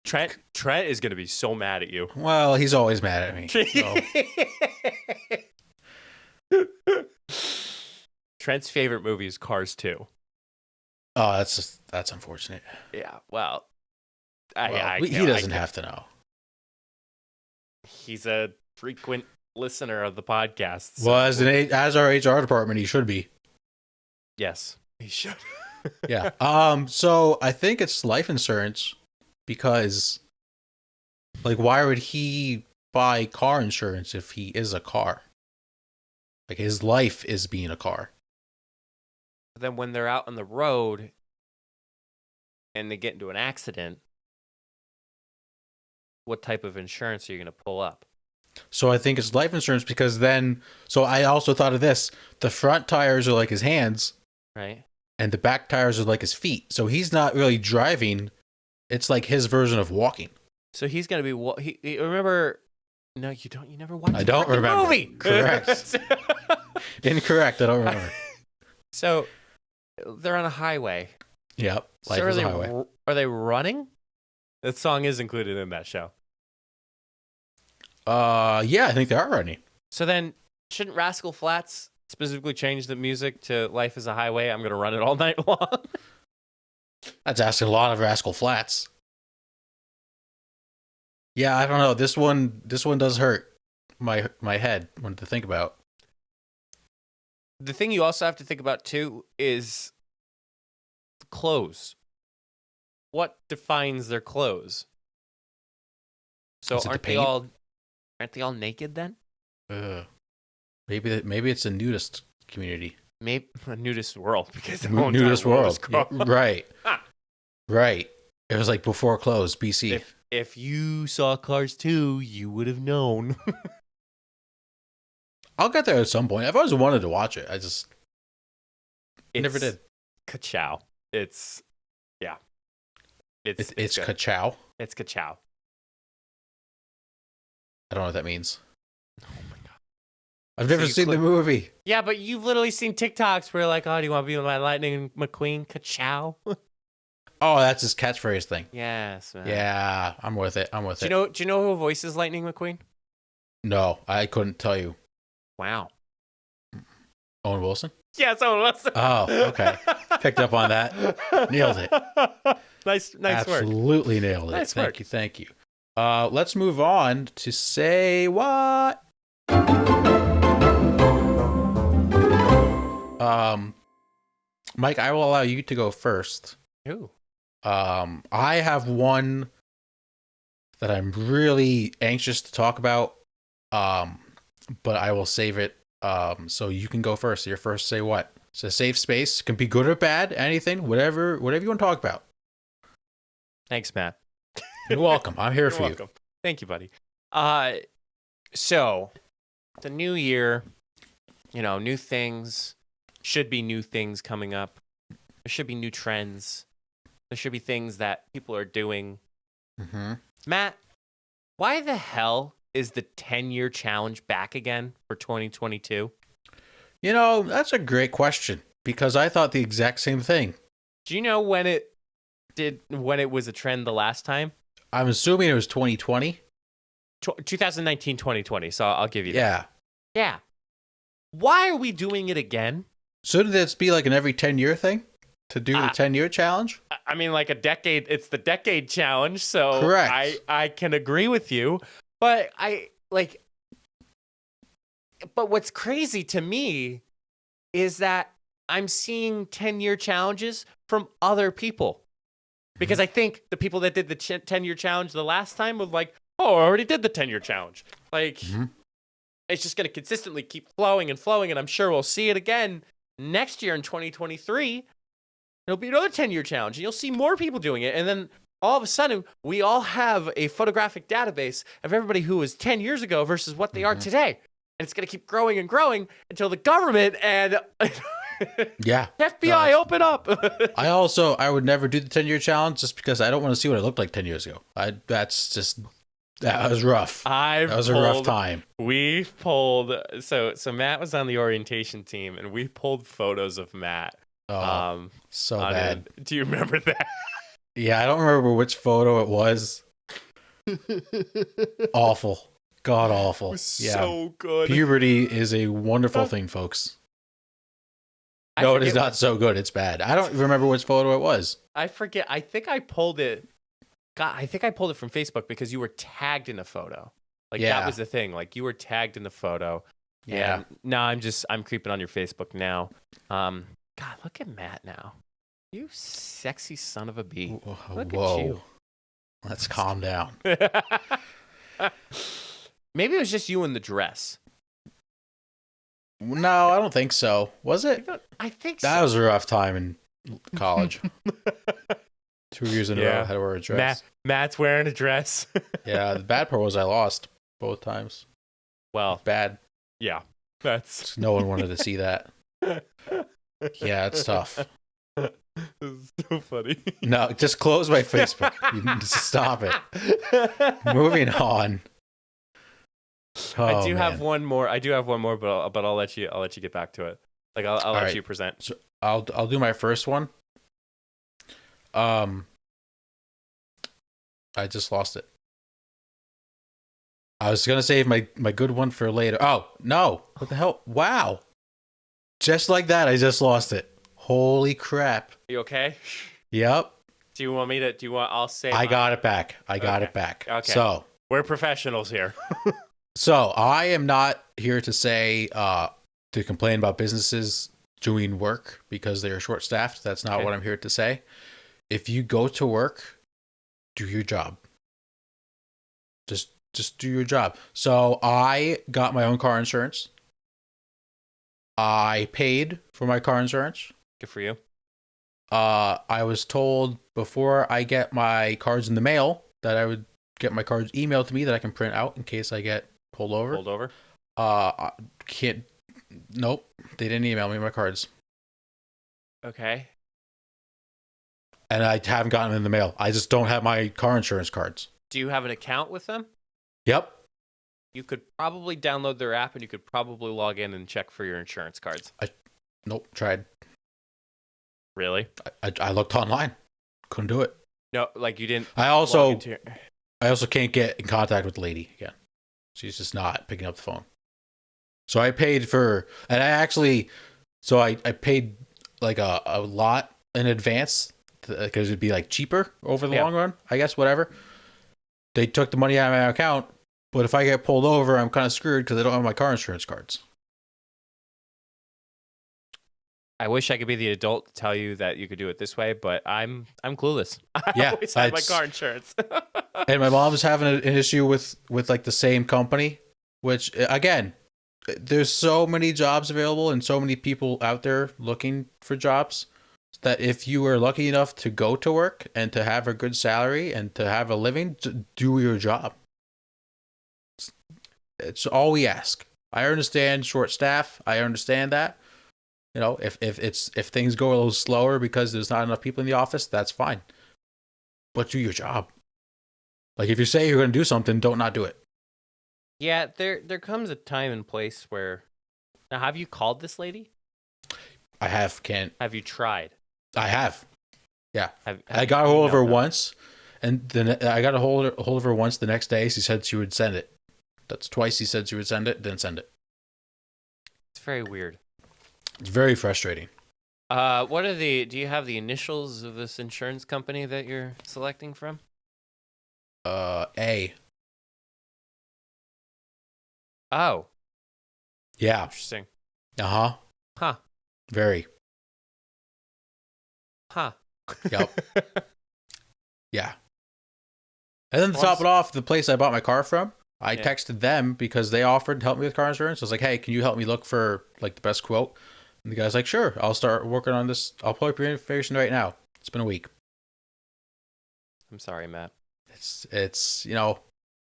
Trent is going to be so mad at you. Well, he's always mad at me. So. Trent's favorite movie is Cars 2. Oh, that's unfortunate. Yeah, well, he doesn't have to know. He's a frequent listener of the podcast. So. Well, as our HR department, he should be. Yes, he should. Yeah. So I think it's life insurance because, like, why would he buy car insurance if he is a car? Like, his life is being a car. But then when they're out on the road and they get into an accident, what type of insurance are you going to pull up? So I think it's life insurance because so I also thought of this. The front tires are like his hands. Right. And the back tires are like his feet. So he's not really driving. It's like his version of walking. So he's going to be, remember, no, you don't, you never watched I don't remember. The movie. Correct. Incorrect. I don't remember. So they're on a highway. Yep. Life is a highway. Are they running? That song is included in that show. Yeah, I think they are running. So then shouldn't Rascal Flatts specifically change the music to Life is a Highway, I'm going to run it all night long. That's asking a lot of Rascal Flatts. Yeah, I don't know. This one does hurt my head when to think about. The thing you also have to think about too is clothes. What defines their clothes? So Is it the aren't they all naked then? Maybe it's a nudist community. Maybe a nudist world because the Nudist world. Yeah, Yeah, right. Right. It was like before clothes, BC. If you saw Cars 2, you would have known. I'll get there at some point. I've always wanted to watch it. I never did. Ka-chow. It's It's good. ka-chow. It's ka-chow. I don't know what that means. Oh my god. I've never seen the movie. Yeah, but you've literally seen TikToks where like, oh, do you want to be my Lightning McQueen? Ka-chow. Oh, that's his catchphrase thing. Yes, man. Yeah, I'm with it. Do you know who voices Lightning McQueen? No, I couldn't tell you. Wow. Owen Wilson? Yeah, it's Owen Wilson. Oh, okay. Picked up on that. Nailed it. Nice work. Absolutely nailed it. Nice work. Thank you. Let's move on to Say What? Mike, I will allow you to go first. Ooh. I have one that I'm really anxious to talk about, but I will save it. So you can go first. Your first Say What? It's a safe space. It can be good or bad, anything, whatever you want to talk about. Thanks, Matt. You're welcome. I'm here You're for welcome. Thank you, buddy. So the new year, new things, should be new things coming up. There should be new trends. There should be things that people are doing. Mm-hmm. Matt, why the hell is the 10-year challenge back again for 2022? That's a great question because I thought the exact same thing. Do you know when it was a trend the last time? I'm assuming it was 2020. 2019, 2020. So I'll give you that. Yeah. Yeah. Why are we doing it again? Shouldn't this be like an every 10-year thing to do the 10-year challenge? I mean, like a decade. It's the decade challenge. So correct. I can agree with you. But but what's crazy to me is that I'm seeing 10-year challenges from other people. Because I think the people that did the 10-year challenge the last time were like, oh, I already did the 10-year challenge. It's just going to consistently keep flowing, and I'm sure we'll see it again next year in 2023. It'll be another 10-year challenge, and you'll see more people doing it. And then all of a sudden, we all have a photographic database of everybody who was 10 years ago versus what they are today. And it's going to keep growing and growing until the government and yeah, FBI open up. I would never do the 10-year challenge just because I don't want to see what I looked like 10 years ago. That was rough. That was a rough time. We pulled, so Matt was on the orientation team, and we pulled photos of Matt. So bad. Do you remember that? Yeah, I don't remember which photo it was. Awful. God awful. It was so good. Puberty is a wonderful thing, folks. No, it is not so good. It's bad. I don't remember which photo it was. I forget. I think I pulled it. God, I think I pulled it from Facebook because you were tagged in a photo. That was the thing. Like, you were tagged in the photo. Yeah. And now I'm creeping on your Facebook now. God, look at Matt now. You sexy son of a bee. Look at you. Let's calm down. Maybe it was just you in the dress. No, I don't think so. Was it? I think that was a rough time in college. 2 years in a row, I had to wear a dress. Matt's wearing a dress. Yeah, the bad part was I lost both times. Well, bad. Yeah, no one wanted to see that. Yeah, it's tough. It's so funny. No, just close my Facebook. You need to stop it. Moving on. I do have one more, but I'll let you get back to it. Like I'll let you present. So I'll do my first one. I just lost it. I was gonna save my good one for later. Oh no! What the hell? Wow! Just like that, I just lost it. Holy crap. You okay? Yep. Do you want me to? Do you want? I'll say. I got it back. I got Okay. it back. Okay. So We're professionals here. So I am not here to say to complain about businesses doing work because they are short staffed. That's not Okay. what I'm here to say. If you go to work, do your job. Just do your job. So I got my own car insurance. I paid for my car insurance. Good for you. I was told before I get my cards in the mail that I would get my cards emailed to me that I can print out in case I get pulled over. Pulled over. I can't. Nope, they didn't email me my cards, Okay. and I haven't gotten them in the mail. I just don't have my car insurance cards. Do you have an account with them? Yep. You could probably download their app and you could probably log in and check for your insurance cards. Nope. Tried. Really? I looked online. Couldn't do it. No, like you didn't. I log also into your- can't get in contact with the lady again. She's just not picking up the phone. So I paid for, and I paid like a lot in advance because it'd be like cheaper over the long run, I guess, whatever. They took the money out of my account, but if I get pulled over, I'm kind of screwed because I don't have my car insurance cards. I wish I could be the adult to tell you that you could do it this way, but I'm clueless. I Yeah, always had my it's- car insurance. And my mom's having an issue with like the same company, which again, there's so many jobs available and so many people out there looking for jobs that if you are lucky enough to go to work and to have a good salary and to have a living, do your job. It's all we ask. I understand short staff. I understand that. You know, if things go a little slower because there's not enough people in the office, that's fine. But do your job. Like if you say you're going to do something, don't not do it. Yeah, there comes a time and place where. Now, have you called this lady? I have. Can't. Have you tried? I have. Yeah. Have I got a hold of her emailed them? once, and then I got a hold of her once the next day. She said she would send it. That's twice she said she would send it, didn't send it. It's very weird. It's very frustrating. What are do you have the initials of this insurance company that you're selecting from? A. Oh, Yeah. interesting. Uh-huh. Huh. Very. Huh. Yep. Yeah. And then to Once- top it off, the place I bought my car from, I Yeah. texted them because they offered to help me with car insurance. I was like, hey, can you help me look for like the best quote? And the guy's like, sure, I'll start working on this. I'll pull up your information right now. It's been a week. I'm sorry, Matt. It's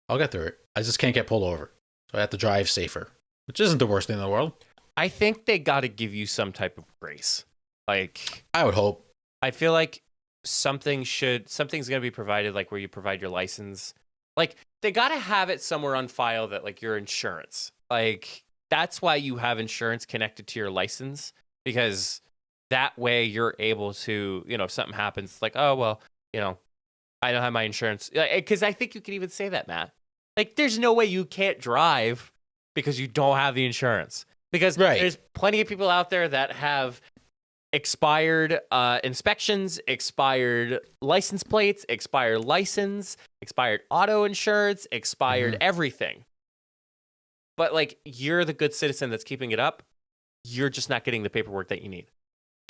I'll get through it. I just can't get pulled over. So I have to drive safer, which isn't the worst thing in the world. I think they got to give you some type of grace. Like, I would hope. I feel like something's going to be provided, like where you provide your license. Like, they got to have it somewhere on file that, like, your insurance. Like, that's why you have insurance connected to your license, because that way you're able to, if something happens, like, oh, well, I don't have my insurance. Because I think you can even say that, Matt. Like, there's no way you can't drive because you don't have the insurance. Because there's plenty of people out there that have expired inspections, expired license plates, expired license, expired auto insurance, expired everything. But, like, you're the good citizen that's keeping it up. You're just not getting the paperwork that you need.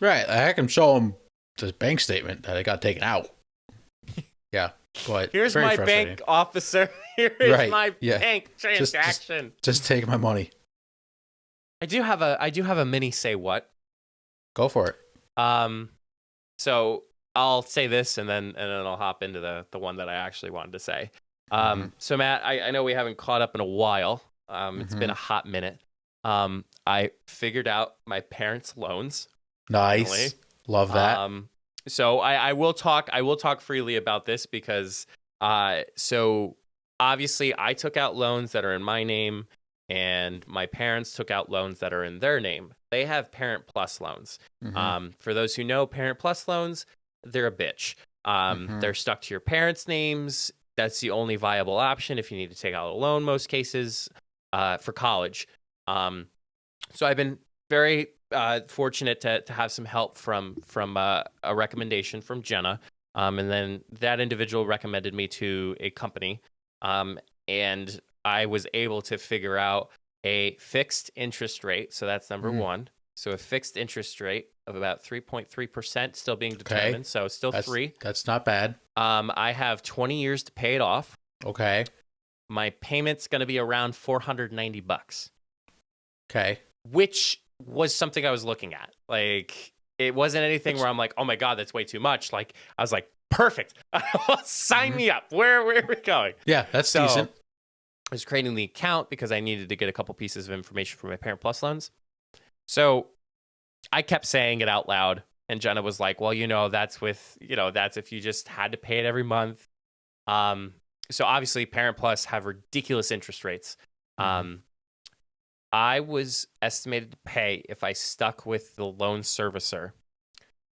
Right. I can show them the bank statement that I got taken out. Yeah. But Here's very my frustrating. bank officer. Here is my Yeah. bank transaction. Just take my money. I do have a mini say what. Go for it. So I'll say this and then I'll hop into the one that I actually wanted to say. So Matt, I know we haven't caught up in a while. It's been a hot minute. I figured out my parents' loans. Nice. Finally. Love that. So I will talk freely about this because so obviously I took out loans that are in my name and my parents took out loans that are in their name. They have Parent Plus loans. For those who know, Parent Plus loans, they're a bitch. They're stuck to your parents' names. That's the only viable option if you need to take out a loan most cases for college. So I've been very fortunate to have some help from a recommendation from Jenna, and then that individual recommended me to a company, and I was able to figure out a fixed interest rate. So that's number one. So a fixed interest rate of about 3.3% still being determined. Okay. So still three. That's not bad. I have 20 years to pay it off. Okay. My payment's going to be around $490. Okay. Which was something I was looking at. Like, it wasn't anything where I'm like, oh my God, that's way too much. Like, I was like, perfect. Sign me up. Where are we going? Yeah, that's decent. I was creating the account because I needed to get a couple pieces of information for my Parent Plus loans. So I kept saying it out loud, and Jenna was like, well, that's that's if you just had to pay it every month. So obviously Parent Plus have ridiculous interest rates. I was estimated to pay, if I stuck with the loan servicer,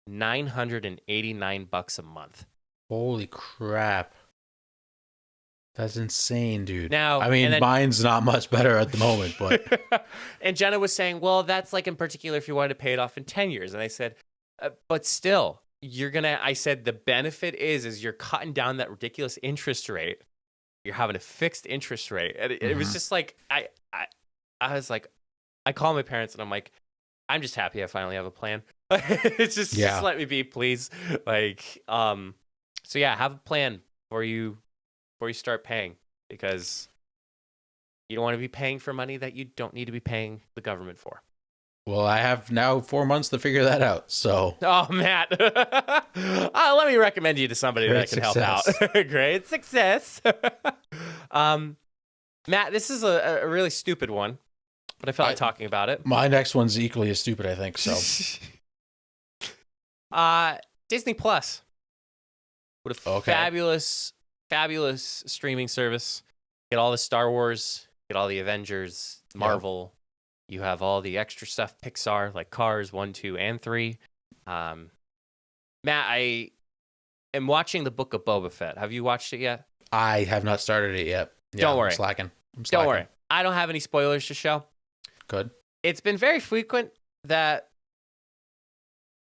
$989 a month. Holy crap. That's insane, dude. Now, I mean, mine's not much better at the moment, but. And Jenna was saying, well, that's like in particular if you wanted to pay it off in 10 years. And I said, but still, I said, the benefit is you're cutting down that ridiculous interest rate. You're having a fixed interest rate. And it was just like, I was like, I call my parents and I'm like, I'm just happy I finally have a plan. It's just let me be, please. Like, so yeah, have a plan before you start paying, because you don't want to be paying for money that you don't need to be paying the government for. Well, I have now 4 months to figure that out. So. Oh, Matt. Let me recommend you to somebody that can help out. Great success. Matt, this is a really stupid one, but I felt like talking about it. My next one's equally as stupid, I think. So. Disney Plus. What a fabulous streaming service. Get all the Star Wars, get all the Avengers, Marvel. Yep. You have all the extra stuff, Pixar, like Cars 1, 2, and 3. Matt, I am watching the Book of Boba Fett. Have you watched it yet? I have not started it yet. Yeah, don't worry. I'm slacking. Don't worry. I don't have any spoilers to show. Good. It's been very frequent that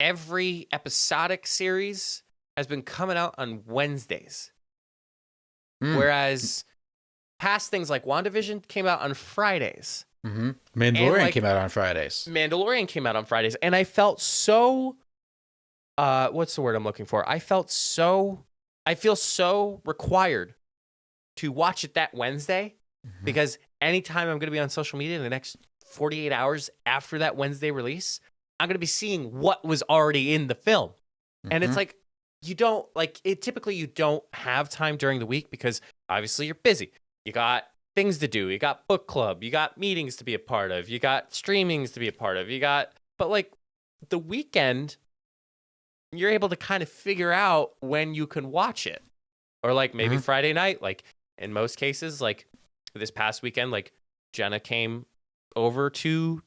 every episodic series has been coming out on Wednesdays. Whereas past things like WandaVision came out on Fridays. Mandalorian came out on Fridays. And I felt so, what's the word I'm looking for? I feel so required to watch it that Wednesday, because anytime I'm going to be on social media in the next 48 hours after that Wednesday release, I'm going to be seeing what was already in the film. And it's like, typically you don't have time during the week because obviously you're busy. You got things to do. You got book club. You got meetings to be a part of. You got streamings to be a part of. But like the weekend, you're able to kind of figure out when you can watch it. Or like maybe Friday night, like in most cases, like this past weekend, like Jenna came over to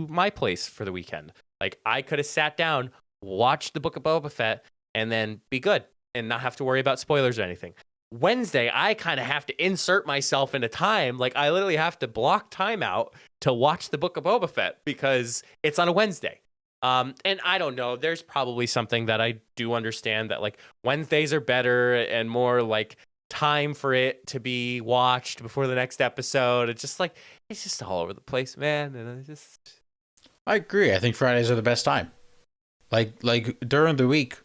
my place for the weekend. Like I could have sat down, watched the Book of Boba Fett, and then be good and not have to worry about spoilers or anything. Wednesday, I kind of have to insert myself into time. Like I literally have to block time out to watch the Book of Boba Fett because it's on a Wednesday. And I don't know, there's probably something that I do understand that like Wednesdays are better and more like time for it to be watched before the next episode. It's just all over the place, man. And I agree. I think Fridays are the best time. Like during the week.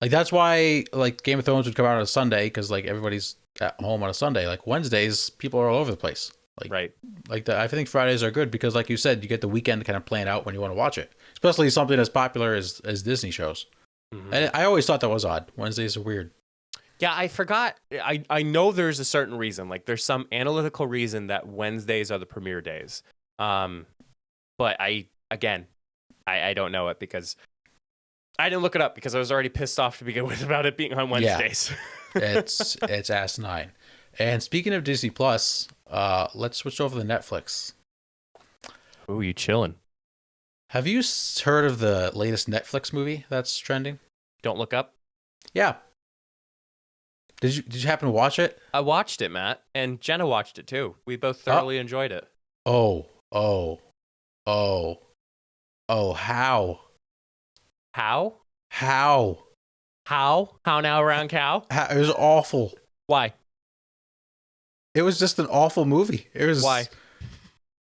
Like that's why like Game of Thrones would come out on a Sunday, because like everybody's at home on a Sunday. Like Wednesdays, people are all over the place. Like, right. Like I think Fridays are good because, like you said, you get the weekend to kind of plan out when you want to watch it. Especially something as popular as Disney shows. And I always thought that was odd. Wednesdays are weird. Yeah, I forgot. I know there's a certain reason. Like there's some analytical reason that Wednesdays are the premiere days. But I don't know it because I didn't look it up because I was already pissed off to begin with about it being on Wednesdays. Yeah. It's asinine. And speaking of Disney Plus, let's switch over to Netflix. Ooh, you chilling? Have you heard of the latest Netflix movie that's trending? Don't Look Up? Yeah. Did you happen to watch it? I watched it, Matt, and Jenna watched it too. We both thoroughly enjoyed it. Oh. Oh, how? How? How? How now around cow? It was awful. Why? It was just an awful movie. It was Why?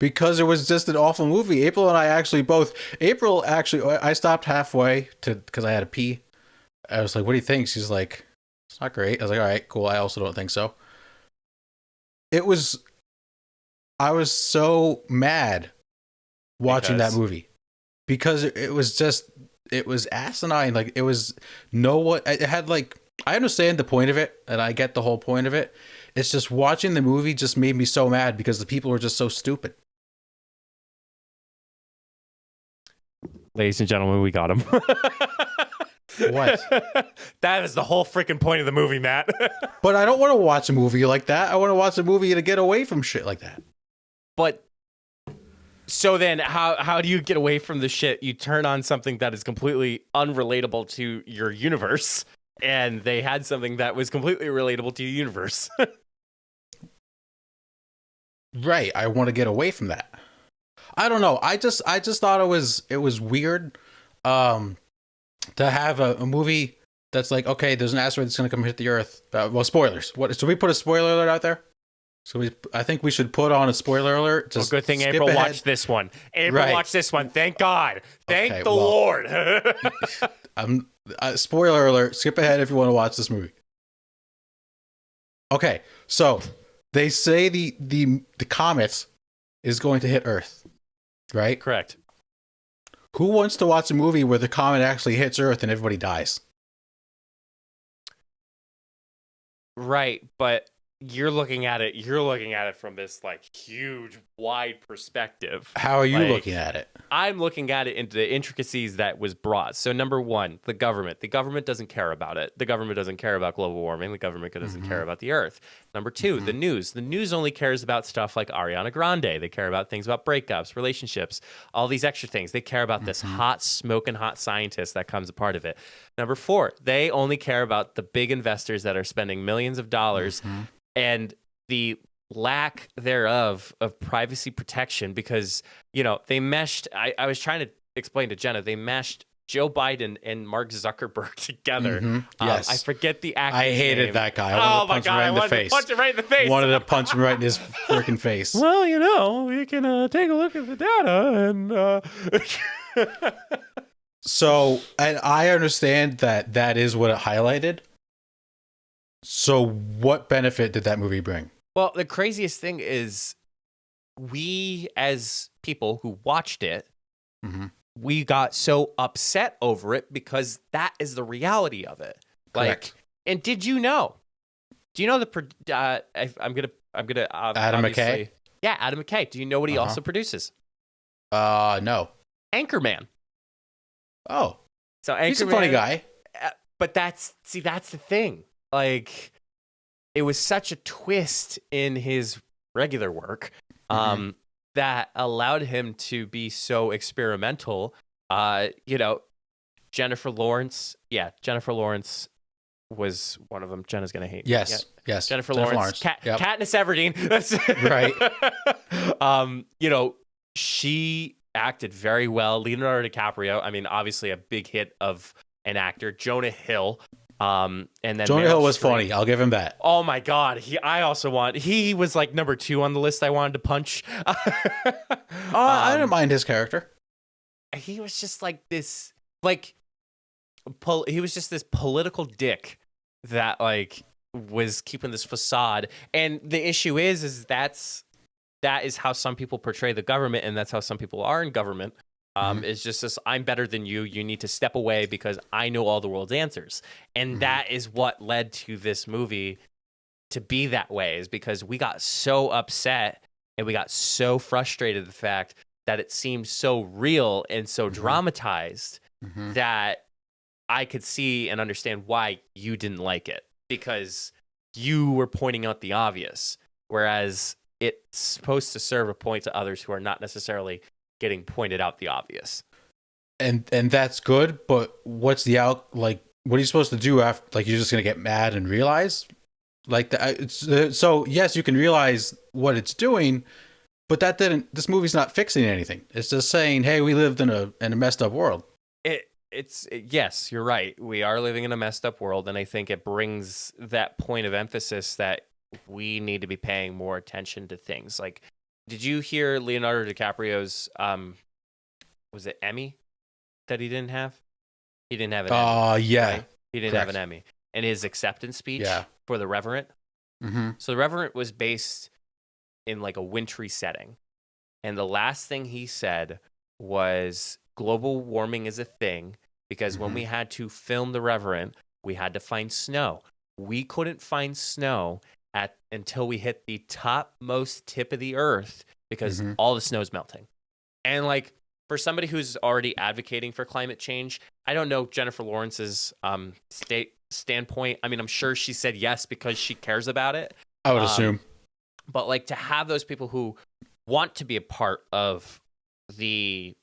because it was just an awful movie. April and I actually both. April actually, I stopped halfway because I had to pee. I was like, "What do you think?" She's like, "It's not great." I was like, "All right, cool." I also don't think so. It was. I was so mad watching that movie because it was just it was asinine. Like it was it had like I understand the point of it and I get the whole point of it. It's just watching the movie just made me so mad because the people were just so stupid. Ladies and gentlemen, we got him. What? That is the whole freaking point of the movie, Matt. But I don't want to watch a movie like that. I want to watch a movie to get away from shit like that. But so then how do you get away from the shit? You turn on something that is completely unrelatable to your universe, and they had something that was completely relatable to your universe. Right. I want to get away from that. I don't know. I just thought it was weird to have a movie that's like, okay, there's an asteroid that's going to come hit the Earth. Well, spoilers. What? So we put a spoiler alert out there? So I think we should put on a spoiler alert. Just good thing April watched this one. April watched this one. Thank God. Thank the Lord. Spoiler alert. Skip ahead if you want to watch this movie. Okay, so they say the comet is going to hit Earth, right? Correct. Who wants to watch a movie where the comet actually hits Earth and everybody dies? Right, but you're looking at it from this like huge wide perspective. How are you looking at it? I'm looking at it into the intricacies that was brought. So number one, the government doesn't care about it. The government doesn't care about global warming. The government doesn't care about the Earth. Number two, the news only cares about stuff like Ariana Grande. They care about things about breakups, relationships, all these extra things. They care about this hot smoking hot scientist that comes a part of it. Number four, they only care about the big investors that are spending millions of dollars and the lack thereof of privacy protection because, they meshed. I was trying to explain to Jenna, they meshed Joe Biden and Mark Zuckerberg together. Yes. I forget the actor's I hated name. that guy. I wanted to punch him right in the face. Punch him right in the face. Wanted to punch him right in his freaking face. Well, we can take a look at the data and. So, and I understand that is what it highlighted. So what benefit did that movie bring? Well, the craziest thing is we as people who watched it, we got so upset over it because that is the reality of it. Correct. And did you know? Do you know I'm gonna Adam McKay? Yeah, Adam McKay. Do you know what he also produces? No. Anchorman. Oh. So Anchorman, he's a funny guy. But that's the thing. Like, it was such a twist in his regular work that allowed him to be so experimental. Jennifer Lawrence. Yeah, Jennifer Lawrence was one of them. Jenna's going to hate me. Yes. Jennifer Lawrence. Katniss Everdeen. That's right. She acted very well. Leonardo DiCaprio, I mean, obviously a big hit of an actor. Jonah Hill. And then Jonah Hill was funny. I'll give him that. Oh my God. He was like number 2 on the list I wanted to punch. I didn't mind his character. He was just like this, he was just this political dick that was keeping this facade. And the issue is that is how some people portray the government, and that's how some people are in government. It's just this, I'm better than you. You need to step away because I know all the world's answers. And that is what led to this movie to be that way, is because we got so upset and we got so frustrated at the fact that it seemed so real and so dramatized that I could see and understand why you didn't like it, because you were pointing out the obvious, whereas it's supposed to serve a point to others who are not necessarily getting pointed out the obvious. And that's good, but what's what are you supposed to do after? You're just gonna get mad and realize so yes, you can realize what it's doing, But this movie's not fixing anything. It's just saying, hey, we lived in a messed up world. Yes, you're right. We are living in a messed up world, and I think it brings that point of emphasis that we need to be paying more attention to things. Like, did you hear Leonardo DiCaprio's was it Emmy that he didn't have? He didn't have an Emmy. Yeah. Right? He didn't have an Emmy. And his acceptance speech for The Revenant. Mm-hmm. So The Revenant was based in like a wintry setting. And the last thing he said was global warming is a thing because when we had to film The Revenant, we had to find snow. We couldn't find snow until we hit the topmost tip of the earth because all the snow's melting. And like, for somebody who's already advocating for climate change, I don't know Jennifer Lawrence's standpoint. I mean, I'm sure she said yes because she cares about it. I would assume. But like to have those people who want to be a part of this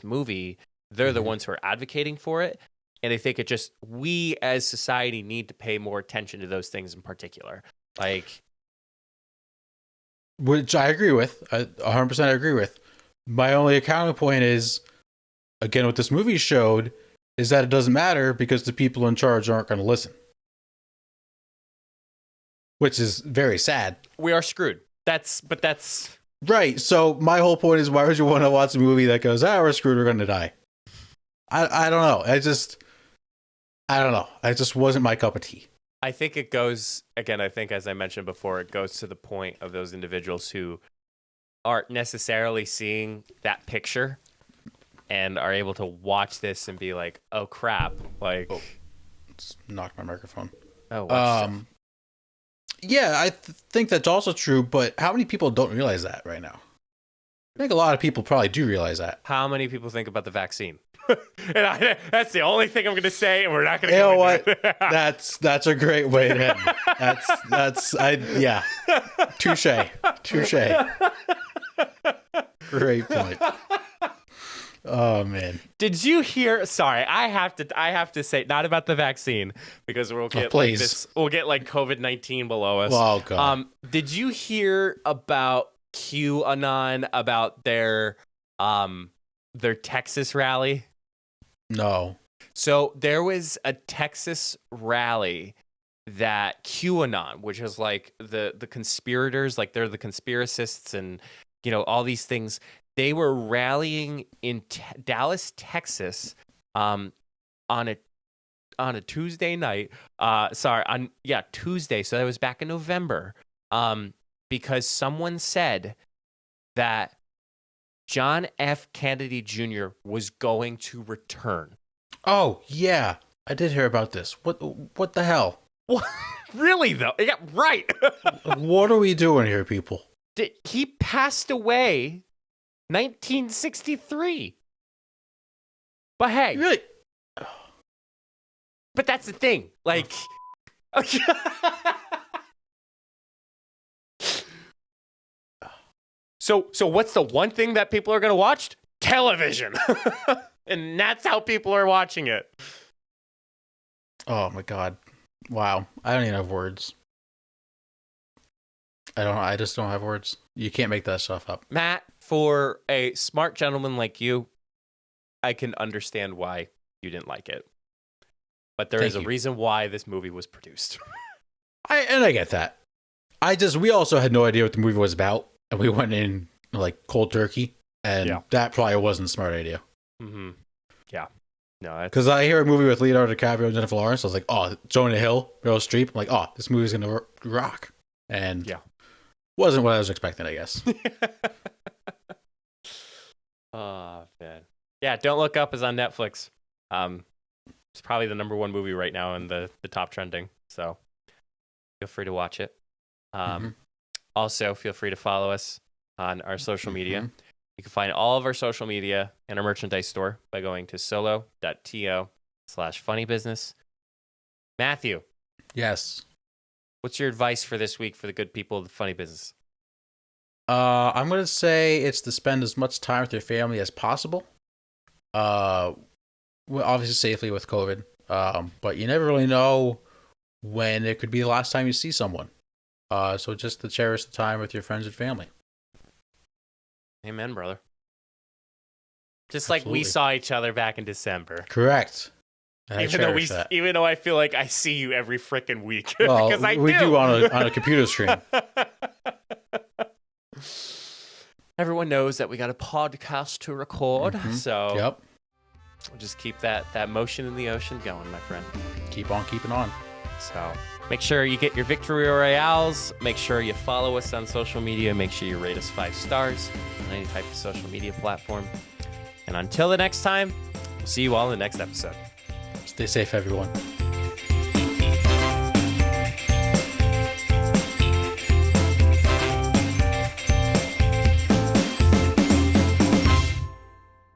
movie, they're the ones who are advocating for it. And I think we as society need to pay more attention to those things in particular. Like, which I agree with. 100% I agree with. My only accounting point is, again, what this movie showed is that it doesn't matter because the people in charge aren't going to listen. Which is very sad. We are screwed. That's right. So my whole point is, why would you want to watch a movie that goes, we're screwed, we're going to die? I don't know. I don't know. It just wasn't my cup of tea. I think it goes, again, I think as I mentioned before, it goes to the point of those individuals who aren't necessarily seeing that picture and are able to watch this and be like, oh crap. Like, it's knocked my microphone. Oh, yeah, I think that's also true, but how many people don't realize that right now? I think a lot of people probably do realize that. How many people think about the vaccine? And that's the only thing I'm going to say, and we're not going to go into what? It. That's a great way to end. Yeah. Touche. Great point. Oh man. Did you hear? Sorry, I have to say not about the vaccine because we'll get we'll get like COVID-19 below us. Oh god. Did you hear about QAnon, about their Texas rally? No. So there was a Texas rally that QAnon, which is like the conspirators, like they're the conspiracists and all these things. They were rallying in Dallas, Texas, on a Tuesday night. Tuesday. So that was back in November. Because someone said that John F. Kennedy Jr. was going to return. Oh yeah, I did hear about this. What the hell? What? Really though? Yeah, right. What are we doing here, people? He passed away 1963. But hey. Really? But that's the thing. Like So what's the one thing that people are going to watch? Television. And that's how people are watching it. Oh my god. Wow. I don't even have words. I just don't have words. You can't make that stuff up. Matt, for a smart gentleman like you, I can understand why you didn't like it. But there is a reason why this movie was produced. I get that. We also had no idea what the movie was about, and we went in like cold turkey, and that probably wasn't a smart idea. Mm-hmm. Yeah. No, because I hear a movie with Leonardo DiCaprio and Jennifer Lawrence, I was like, oh, Jonah Hill, Meryl Streep. I'm like, oh, this movie's gonna rock, and wasn't what I was expecting, I guess. Oh man, yeah. Don't Look Up is on Netflix. It's probably the number one movie right now in the top trending. So feel free to watch it. Also, feel free to follow us on our social media. You can find all of our social media in our merchandise store by going to solo.to/funnybusiness. Matthew. Yes. What's your advice for this week for the good people of the funny business? I'm going to say it's to spend as much time with your family as possible. Obviously safely with COVID. But you never really know when it could be the last time you see someone. So just to cherish the time with your friends and family. Amen, brother. Just Absolutely. like we saw each other back in December. Correct. Even though I feel like I see you every freaking week. Well, because we do on a computer screen. Everyone knows that we got a podcast to record, so Yep. we'll just keep that motion in the ocean going, my friend. Keep on keeping on. So make sure you get your victory royales. Make sure you follow us on social media. Make sure you rate us 5 stars on any type of social media platform. And until the next time, we'll see you all in the next episode. Stay safe, everyone.